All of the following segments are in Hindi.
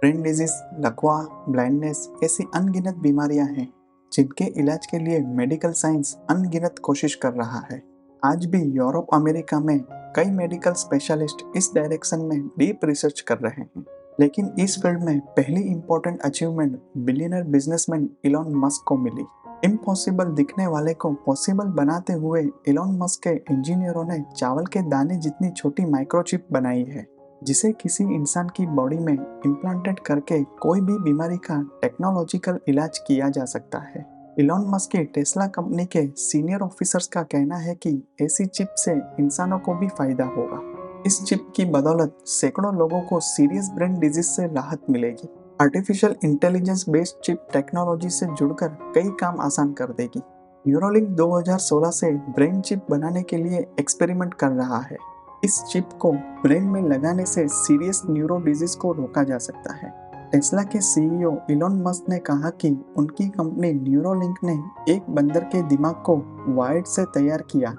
ब्रेन डिजीज, लकवा, ब्लाइंडनेस ऐसी अनगिनत बीमारियां हैं जिनके इलाज के लिए मेडिकल साइंस अनगिनत कोशिश कर रहा है। आज भी यूरोप, अमेरिका में कई मेडिकल स्पेशलिस्ट इस डायरेक्शन में डीप रिसर्च कर रहे हैं। लेकिन इस फील्ड में पहली important achievement billionaire businessman Elon Musk को मिली। इम्पॉसिबल दिखने वाले को पॉसिबल बनाते हुए इलॉन मस्क के इंजीनियरों ने चावल के दाने जितनी छोटी माइक्रोचिप बनाई है, जिसे किसी इंसान की बॉडी में इम्प्लांटेड करके कोई भी बीमारी का टेक्नोलॉजिकल इलाज किया जा सकता है। इलॉन मस्क की टेस्ला कंपनी के सीनियर ऑफिसर्स का कहना है कि ऐसी चिप से इंसानों को भी फायदा होगा। इस चिप की बदौलत सैकड़ों लोगों को सीरियस ब्रेन डिजीज से राहत मिलेगी। Artificial intelligence based chip technology से जुड़कर कई काम आसान कर देगी। न्यूरोलिंक 2016 से ब्रेन चिप बनाने के लिए एक्सपेरिमेंट कर रहा है। इस चिप को ब्रेन में लगाने से सीरियस न्यूरो डिजीज को रोका जा सकता है। टेस्ला के सीईओ इलॉन मस्क ने कहा कि उनकी कंपनी न्यूरोलिंक ने एक बंदर के दिमाग को वायर्ड से तैयार किया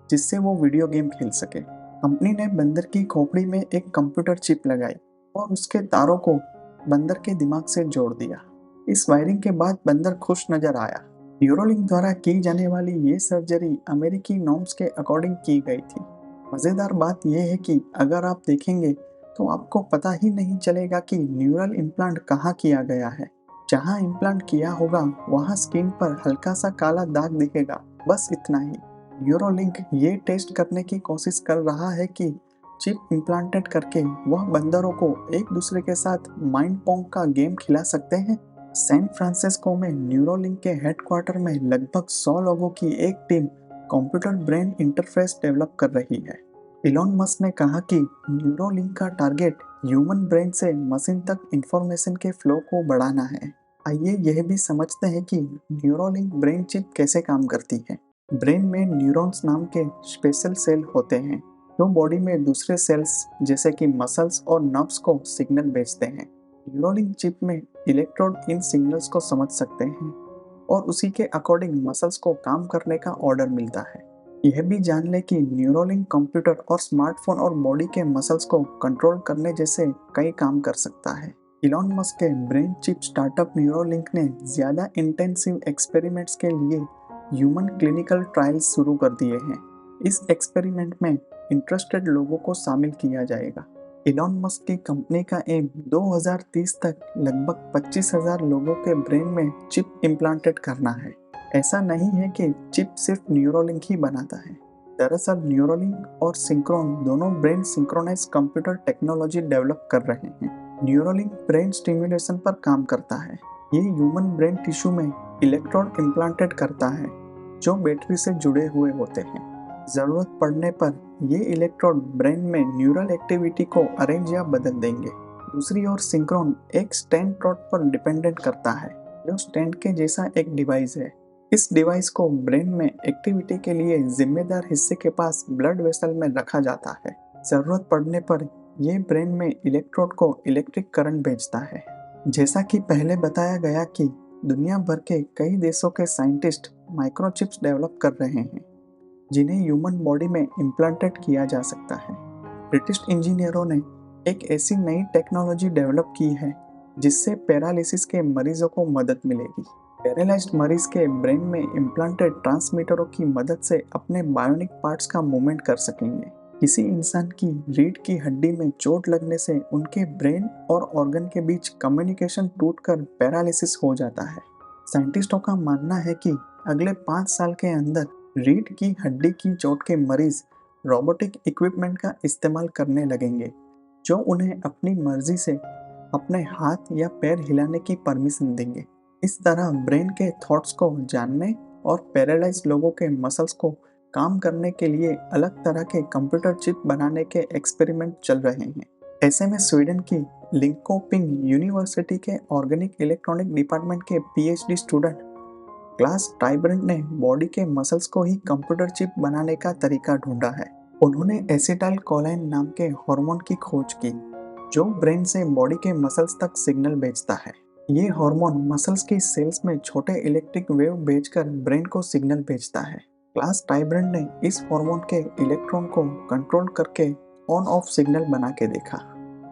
जिससे वो वीडियो गेम खेल सके। कंपनी ने बंदर की खोपड़ी में एक कंप्यूटर चिप लगाई और उसके तारों को बंदर के दिमाग से जोड़ दिया। इस वायरिंग के बाद बंदर खुश नजर आया। न्यूरोलिंक द्वारा की जाने वाली ये सर्जरी अमेरिकी नॉर्म्स के अकॉर्डिंग की गई थी। मज़ेदार बात यह है कि अगर आप देखेंगे तो आपको पता ही नहीं चलेगा कि न्यूरल इम्प्लांट कहाँ किया गया है। जहाँ इम्प्लांट किया होगा वहाँ स्किन पर हल्का सा काला दाग दिखेगा, बस इतना ही। न्यूरोलिंक ये टेस्ट करने की कोशिश कर रहा है कि चिप इम्प्लांटेड करके वह बंदरों को एक दूसरे के साथ माइंड पोंग का गेम खिला सकते हैं। सैन फ्रांसिस्को में न्यूरोलिंक के हेडक्वार्टर में लगभग 100 लोगों की एक team computer brain interface develop कर रही है। इलॉन मस्क ने कहा कि न्यूरोलिंक का टारगेट ह्यूमन ब्रेन से मशीन तक इंफॉर्मेशन के फ्लो को बढ़ाना है। आइए यह भी समझते हैं कि न्यूरोलिंक ब्रेन चिप कैसे काम करती है। ब्रेन में न्यूरॉन्स नाम के स्पेशल सेल होते हैं जो बॉडी में दूसरे सेल्स जैसे कि मसल्स और नर्व्स को सिग्नल भेजते हैं। न्यूरोलिंक चिप में इलेक्ट्रोड इन सिग्नल्स को समझ सकते हैं और उसी के अकॉर्डिंग मसल्स को काम करने का ऑर्डर मिलता है। यह भी जान ले कि न्यूरोलिंक कंप्यूटर और स्मार्टफोन और बॉडी के मसल्स को कंट्रोल करने जैसे कई काम कर सकता है। इलॉन मस्क के ब्रेन चिप स्टार्टअप न्यूरोलिंक ने ज़्यादा इंटेंसिव एक्सपेरिमेंट्स के लिए ह्यूमन क्लिनिकल ट्रायल्स शुरू कर दिए हैं। इस एक्सपेरिमेंट में इंटरेस्टेड लोगों को शामिल किया जाएगा। इलॉन मस्क की कंपनी का एम 2030 तक लगभग 25,000 लोगों के ब्रेन में चिप इम्प्लांटेड करना है। ऐसा नहीं है कि चिप सिर्फ न्यूरोलिंक ही बनाता है। दरअसल न्यूरोलिंक और सिंक्रोन दोनों brain synchronise computer technology develop कर रहे हैं। न्यूरोलिंक ब्रेन स्टिमुलेशन पर काम करता है। ये ह्यूमन ब्रेन टिश्यू में इलेक्ट्रोड इम्प्लांटेड करता है जो बैटरी से जुड़े हुए होते हैं। ज़रूरत पड़ने पर ये इलेक्ट्रोड ब्रेन में न्यूरल एक्टिविटी को अरेंज या बदल देंगे। दूसरी ओर सिंक्रोन एक स्टेंट रॉड पर डिपेंडेंट करता है जो स्टेंट के जैसा एक डिवाइस है। इस डिवाइस को ब्रेन में एक्टिविटी के लिए जिम्मेदार हिस्से के पास ब्लड वेसल में रखा जाता है। जरूरत पड़ने पर यह ब्रेन में इलेक्ट्रोड को इलेक्ट्रिक करंट भेजता है। जैसा कि पहले बताया गया कि दुनिया भर के कई देशों के साइंटिस्ट माइक्रोचिप्स डेवलप कर रहे हैं जिन्हें ह्यूमन बॉडी में इम्प्लांटेड किया जा सकता है। ब्रिटिश इंजीनियरों ने एक ऐसी नई टेक्नोलॉजी डेवलप की है जिससे पैरालिसिस के मरीजों को मदद मिलेगी। पैरालाइज्ड मरीज के ब्रेन में इम्प्लांटेड ट्रांसमीटरों की मदद से अपने बायोनिक पार्ट्स का मूवमेंट कर सकेंगे। किसी इंसान की रीढ़ की हड्डी में चोट लगने से उनके ब्रेन और ऑर्गन के बीच कम्युनिकेशन टूटकर पैरालिसिस हो जाता है। साइंटिस्टों का मानना है कि अगले 5 साल के अंदर रीढ़ की हड्डी की चोट के मरीज रोबोटिक इक्विपमेंट का इस्तेमाल करने लगेंगे जो उन्हें अपनी मर्जी से अपने हाथ या पैर हिलाने की परमिशन देंगे। इस तरह ब्रेन के थॉट्स को जानने और पैरालाइज्ड लोगों के मसल्स को काम करने के लिए अलग तरह के कंप्यूटर चिप बनाने के एक्सपेरिमेंट चल रहे हैं। ऐसे में स्वीडन की लिंकोपिंग यूनिवर्सिटी के ऑर्गेनिक इलेक्ट्रॉनिक डिपार्टमेंट के पीएचडी स्टूडेंट क्लास टाइब्रेंट ने बॉडी के मसल्स को ही कंप्यूटर चिप बनाने का तरीका ढूंढा है। उन्होंने एसिटाइल कोलाइन नाम के हार्मोन की खोज की जो ब्रेन से बॉडी के मसल्स तक सिग्नल भेजता है। ये हार्मोन मसल्स की सेल्स में छोटे इलेक्ट्रिक वेव भेजकर ब्रेन को सिग्नल भेजता है। क्लास टाइब्रेंट ने इस हार्मोन के इलेक्ट्रॉन को कंट्रोल करके ऑन ऑफ सिग्नल बना के देखा।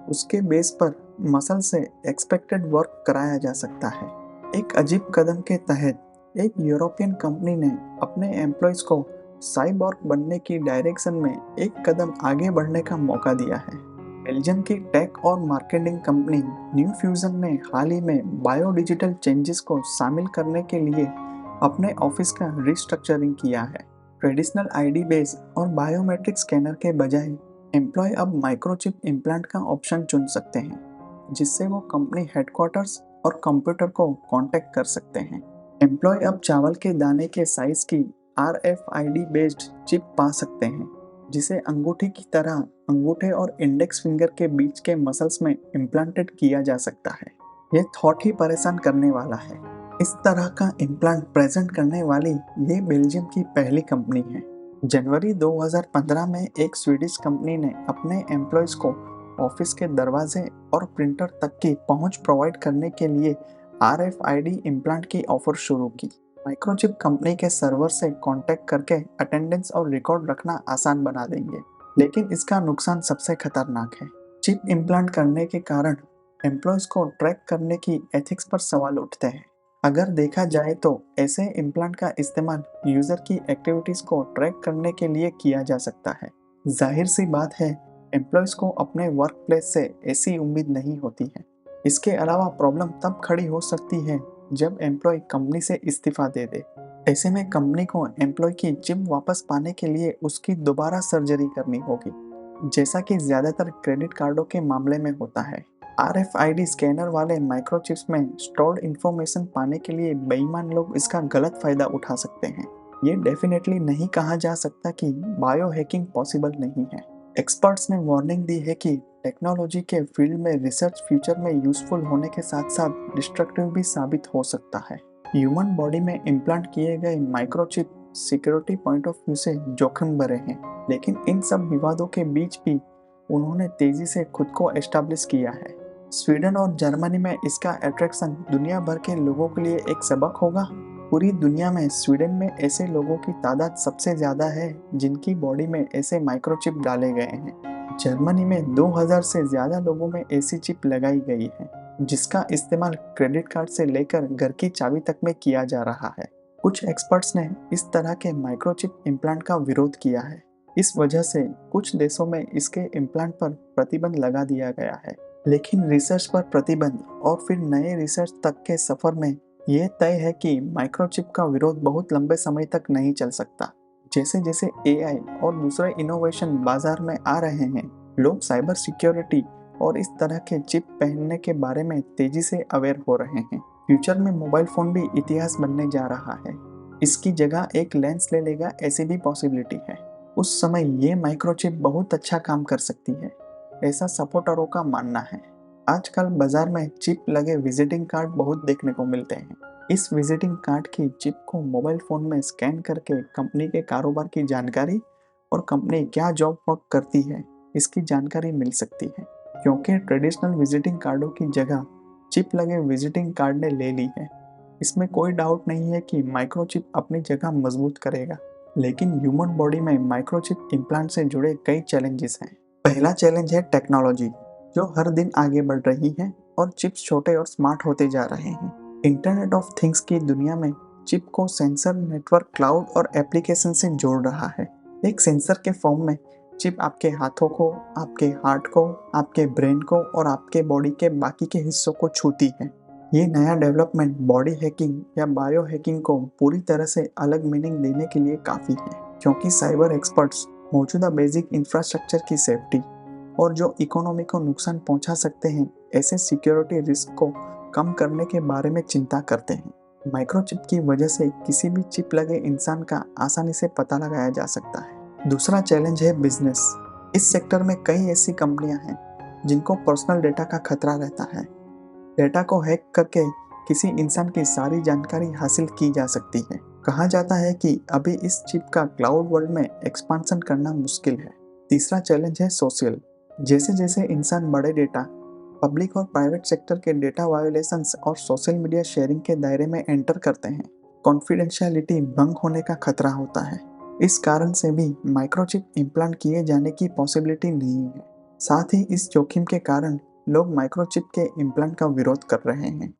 उसके बेस पर मसल से एक्सपेक्टेड वर्क कराया जा सकता है। एक अजीब कदम के तहत एक यूरोपियन कंपनी ने अपने एम्प्लॉयज को साइबॉर्ग बनने की डायरेक्शन में एक कदम आगे बढ़ने का मौका दिया है। बेल्जियम की टेक और मार्केटिंग कंपनी न्यू फ्यूजन ने हाल ही में बायो डिजिटल चेंजेस को शामिल करने के लिए अपने ऑफिस का रिस्ट्रक्चरिंग किया है। ट्रेडिशनल आईडी बेस और बायोमेट्रिक स्कैनर के बजाय एम्प्लॉय अब माइक्रोचिप इम्प्लांट का ऑप्शन चुन सकते हैं, जिससे वो कंपनी हेडक्वार्टर्स और कंप्यूटर को कांटेक्ट कर सकते हैं। एम्प्लॉय अब चावल के दाने के साइज की RFID बेस्ड चिप पा सकते हैं, जिसे अंगूठी की तरह अंगूठे और इंडेक्स फिंगर के बीच के मसल्स में इम्प्लांटेड किया जा सकता है। ये थॉट ही परेशान करने वाला है। इस तरह का इम्प्लांट प्रेजेंट करने वाली ये बेल्जियम की पहली कंपनी है। जनवरी 2015 में एक स्वीडिश कंपनी ने अपने एम्प्लॉयज को ऑफिस के दरवाजे और प्रिंटर तक की पहुंच प्रोवाइड करने के लिए RFID इम्प्लांट की ऑफर शुरू की। माइक्रोचिप कंपनी के सर्वर से कांटेक्ट करके अटेंडेंस और रिकॉर्ड रखना आसान बना देंगे, लेकिन इसका नुकसान सबसे खतरनाक है। चिप इम्प्लांट करने के कारण एम्प्लॉयज को ट्रैक करने की एथिक्स पर सवाल उठते हैं। अगर देखा जाए तो ऐसे इम्प्लांट का इस्तेमाल यूजर की एक्टिविटीज को ट्रैक करने के लिए किया जा सकता है। जाहिर सी बात है, एम्प्लॉयज को अपने वर्क प्लेस से ऐसी उम्मीद नहीं होती है। इसके अलावा प्रॉब्लम तब खड़ी हो सकती है जब एम्प्लॉय कंपनी से इस्तीफा दे दे। ऐसे में कंपनी को एम्प्लॉय की चिप वापस पाने के लिए उसकी दोबारा सर्जरी करनी होगी, जैसा कि ज्यादातर क्रेडिट कार्डों के मामले में होता है। RFID स्कैनर वाले माइक्रोचिप्स में स्टोर्ड इंफॉर्मेशन पाने के लिए बेईमान लोग इसका गलत फायदा उठा सकते हैं। ये डेफिनेटली नहीं कहा जा सकता कि बायो हैकिंग पॉसिबल नहीं है। एक्सपर्ट्स ने वार्निंग दी है कि टेक्नोलॉजी के फील्ड में रिसर्च फ्यूचर में यूजफुल होने के साथ साथ डिस्ट्रक्टिव भी साबित हो सकता है। ह्यूमन बॉडी में इम्प्लांट किए गए microchip security point of view से जोखिम भरे हैं, लेकिन इन सब विवादों के बीच भी उन्होंने तेजी से खुद को एस्टैब्लिश किया है। स्वीडन और जर्मनी में इसका अट्रैक्शन दुनिया भर के लोगों के लिए एक सबक होगा। पूरी दुनिया में स्वीडन में ऐसे लोगों की तादाद सबसे ज़्यादा है जिनकी बॉडी में ऐसे माइक्रोचिप डाले गए हैं। जर्मनी में 2000 से ज़्यादा लोगों में ऐसी चिप लगाई गई है, जिसका इस्तेमाल क्रेडिट कार्ड से लेकर घर की चाबी तक में किया जा रहा है। कुछ एक्सपर्ट्स ने इस तरह के माइक्रोचिप इम्प्लांट का विरोध किया है। इस वजह से कुछ देशों में इसके इम्प्लांट पर प्रतिबंध लगा दिया गया है। लेकिन रिसर्च पर प्रतिबंध और फिर नए रिसर्च तक के सफर में यह तय है कि माइक्रोचिप का विरोध बहुत लंबे समय तक नहीं चल सकता। जैसे जैसे AI और दूसरे इनोवेशन बाजार में आ रहे हैं, लोग साइबर सिक्योरिटी और इस तरह के चिप पहनने के बारे में तेजी से अवेयर हो रहे हैं। फ्यूचर में मोबाइल फोन भी इतिहास बनने जा रहा है। इसकी जगह एक लेंस ले लेगा, ऐसी भी पॉसिबिलिटी है। उस समय ये माइक्रोचिप बहुत अच्छा काम कर सकती है, ऐसा सपोर्टरों का मानना है। आजकल बाजार में चिप लगे विजिटिंग कार्ड बहुत देखने को मिलते हैं। इस विजिटिंग कार्ड की चिप को मोबाइल फोन में स्कैन करके कंपनी के कारोबार की जानकारी और कंपनी क्या जॉब वर्क करती है, इसकी जानकारी मिल सकती है। क्योंकि ट्रेडिशनल विजिटिंग कार्डों की जगह चिप लगे विजिटिंग कार्ड ने ले ली है, इसमें कोई डाउट नहीं है कि माइक्रोचिप अपनी जगह मजबूत करेगा। लेकिन ह्यूमन बॉडी में माइक्रोचिप इम्प्लांट से जुड़े कई चैलेंजेस हैं। पहला चैलेंज है टेक्नोलॉजी, जो हर दिन आगे बढ़ रही है और चिप्स छोटे और स्मार्ट होते जा रहे हैं। इंटरनेट ऑफ थिंग्स की दुनिया में चिप को सेंसर, नेटवर्क, क्लाउड और एप्लीकेशन से जोड़ रहा है। एक सेंसर के फॉर्म में चिप आपके हाथों को, आपके हार्ट को, आपके ब्रेन को और आपके बॉडी के बाकी के हिस्सों को छूती है। ये नया डेवलपमेंट बॉडी हैकिंग या बायो हैकिंग को पूरी तरह से अलग मीनिंग देने के लिए काफ़ी है, क्योंकि साइबर एक्सपर्ट्स मौजूदा बेसिक इंफ्रास्ट्रक्चर की सेफ्टी और जो इकोनॉमी को नुकसान पहुंचा सकते हैं, ऐसे सिक्योरिटी रिस्क को कम करने के बारे में चिंता करते हैं। माइक्रोचिप की वजह से किसी भी चिप लगे इंसान का आसानी से पता लगाया जा सकता है। दूसरा चैलेंज है बिजनेस। इस सेक्टर में कई ऐसी कंपनियां हैं जिनको पर्सनल डेटा का खतरा रहता है। डेटा को हैक करके किसी इंसान की सारी जानकारी हासिल की जा सकती है। कहा जाता है कि अभी इस चिप का क्लाउड वर्ल्ड में एक्सपांशन करना मुश्किल है। तीसरा चैलेंज है सोशल। जैसे जैसे इंसान बड़े डेटा, पब्लिक और प्राइवेट सेक्टर के डेटा वायोलेशंस और सोशल मीडिया शेयरिंग के दायरे में एंटर करते हैं, कॉन्फिडेंशियलिटी भंग होने का खतरा होता है। इस कारण से भी माइक्रोचिप इम्प्लांट किए जाने की पॉसिबिलिटी नहीं है। साथ ही इस जोखिम के कारण लोग माइक्रोचिप के इम्प्लांट का विरोध कर रहे हैं।